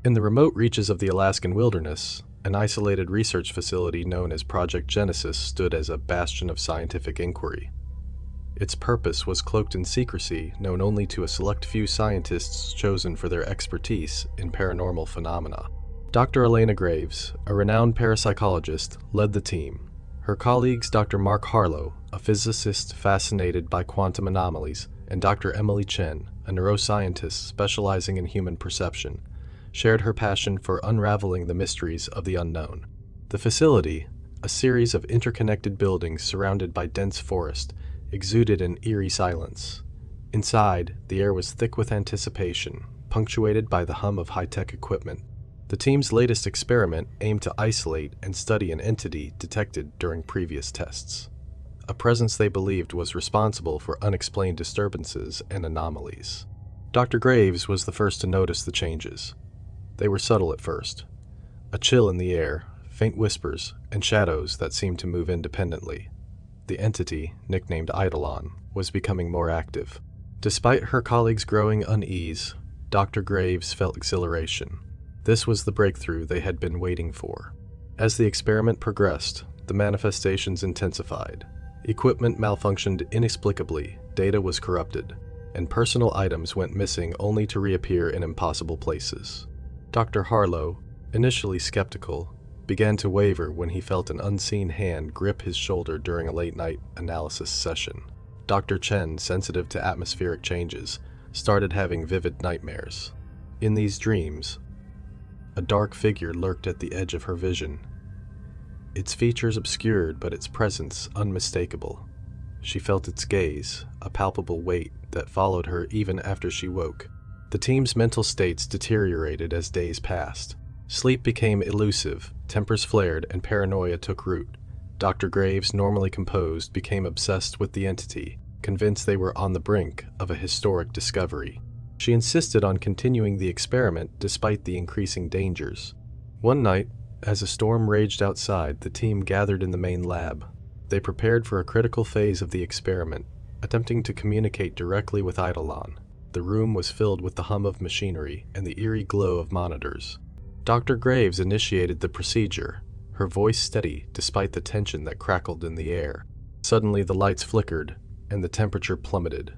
In the remote reaches of the Alaskan wilderness, an isolated research facility known as Project Genesis stood as a bastion of scientific inquiry. Its purpose was cloaked in secrecy, known only to a select few scientists chosen for their expertise in paranormal phenomena. Dr. Elena Graves, a renowned parapsychologist, led the team. Her colleagues Dr. Mark Harlow, a physicist fascinated by quantum anomalies, and Dr. Emily Chen, a neuroscientist specializing in human perception, shared her passion for unraveling the mysteries of the unknown. The facility, a series of interconnected buildings surrounded by dense forest, exuded an eerie silence. Inside, the air was thick with anticipation, punctuated by the hum of high-tech equipment. The team's latest experiment aimed to isolate and study an entity detected during previous tests, a presence they believed was responsible for unexplained disturbances and anomalies. Dr. Graves was the first to notice the changes. They were subtle at first. A chill in the air, faint whispers, and shadows that seemed to move independently. The entity, nicknamed Eidolon, was becoming more active. Despite her colleagues' growing unease, Dr. Graves felt exhilaration. This was the breakthrough they had been waiting for. As the experiment progressed, the manifestations intensified. Equipment malfunctioned inexplicably, data was corrupted, and personal items went missing only to reappear in impossible places. Dr. Harlow, initially skeptical, began to waver when he felt an unseen hand grip his shoulder during a late-night analysis session. Dr. Chen, sensitive to atmospheric changes, started having vivid nightmares. In these dreams, a dark figure lurked at the edge of her vision. Its features obscured, but its presence unmistakable. She felt its gaze, a palpable weight that followed her even after she woke. The team's mental states deteriorated as days passed. Sleep became elusive, tempers flared, and paranoia took root. Dr. Graves, normally composed, became obsessed with the entity, convinced they were on the brink of a historic discovery. She insisted on continuing the experiment despite the increasing dangers. One night, as a storm raged outside, the team gathered in the main lab. They prepared for a critical phase of the experiment, attempting to communicate directly with Eidolon. The room was filled with the hum of machinery and the eerie glow of monitors. Dr. Graves initiated the procedure, her voice steady despite the tension that crackled in the air. Suddenly the lights flickered, and the temperature plummeted.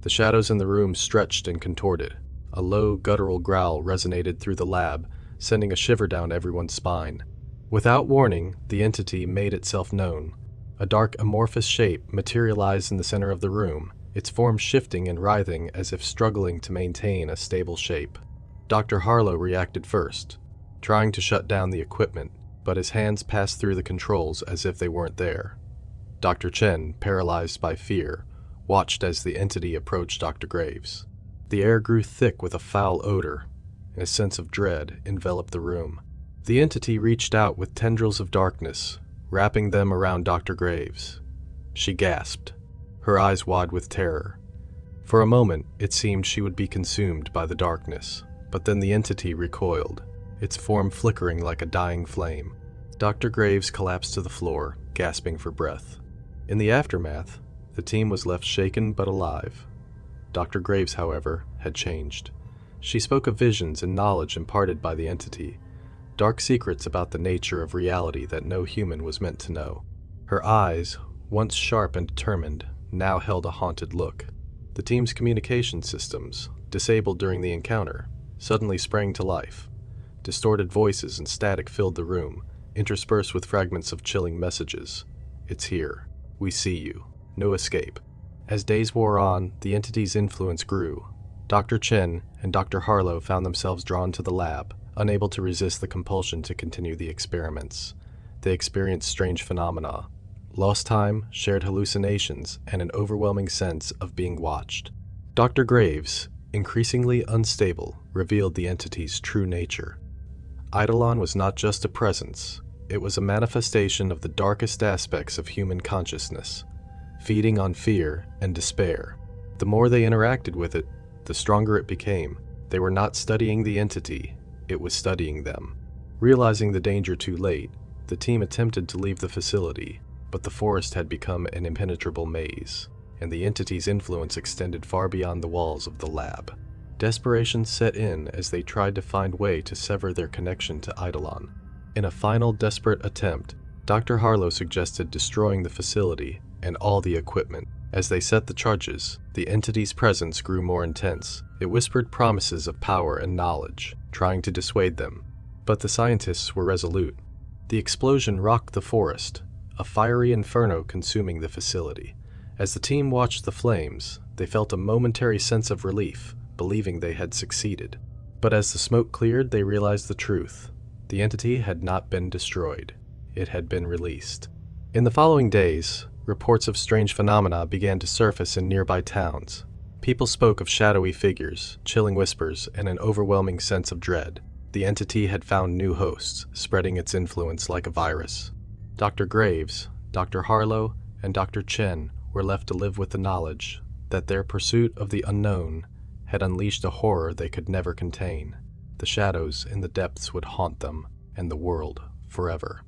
The shadows in the room stretched and contorted. A low, guttural growl resonated through the lab, sending a shiver down everyone's spine. Without warning, the entity made itself known. A dark, amorphous shape materialized in the center of the room, its form shifting and writhing as if struggling to maintain a stable shape. Dr. Harlow reacted first, trying to shut down the equipment, but his hands passed through the controls as if they weren't there. Dr. Chen, paralyzed by fear, watched as the entity approached Dr. Graves. The air grew thick with a foul odor, and a sense of dread enveloped the room. The entity reached out with tendrils of darkness, wrapping them around Dr. Graves. She gasped, her eyes wide with terror. For a moment, it seemed she would be consumed by the darkness, but then the entity recoiled, its form flickering like a dying flame. Dr. Graves collapsed to the floor, gasping for breath. In the aftermath, the team was left shaken but alive. Dr. Graves, however, had changed. She spoke of visions and knowledge imparted by the entity, dark secrets about the nature of reality that no human was meant to know. Her eyes, once sharp and determined, now held a haunted look. The team's communication systems, disabled during the encounter, suddenly sprang to life. Distorted voices and static filled the room, interspersed with fragments of chilling messages. "It's here. We see you. No escape." As days wore on, the entity's influence grew. Dr. Chen and Dr. Harlow found themselves drawn to the lab, unable to resist the compulsion to continue the experiments. They experienced strange phenomena: lost time, shared hallucinations, and an overwhelming sense of being watched. Dr. Graves, increasingly unstable, revealed the entity's true nature. Eidolon was not just a presence, it was a manifestation of the darkest aspects of human consciousness, feeding on fear and despair. The more they interacted with it, the stronger it became. They were not studying the entity, it was studying them. Realizing the danger too late, the team attempted to leave the facility, but the forest had become an impenetrable maze, and the entity's influence extended far beyond the walls of the lab. Desperation set in as they tried to find way to sever their connection to Eidolon. In a final desperate attempt, Dr. Harlow suggested destroying the facility and all the equipment. As they set the charges, the entity's presence grew more intense. It whispered promises of power and knowledge, trying to dissuade them. But the scientists were resolute. The explosion rocked the forest, a fiery inferno consuming the facility. As the team watched the flames, they felt a momentary sense of relief, believing they had succeeded. But as the smoke cleared, they realized the truth. The entity had not been destroyed. It had been released. In the following days, reports of strange phenomena began to surface in nearby towns. People spoke of shadowy figures, chilling whispers, and an overwhelming sense of dread. The entity had found new hosts, spreading its influence like a virus. Dr. Graves, Dr. Harlow, and Dr. Chen were left to live with the knowledge that their pursuit of the unknown had unleashed a horror they could never contain. The shadows in the depths would haunt them and the world forever.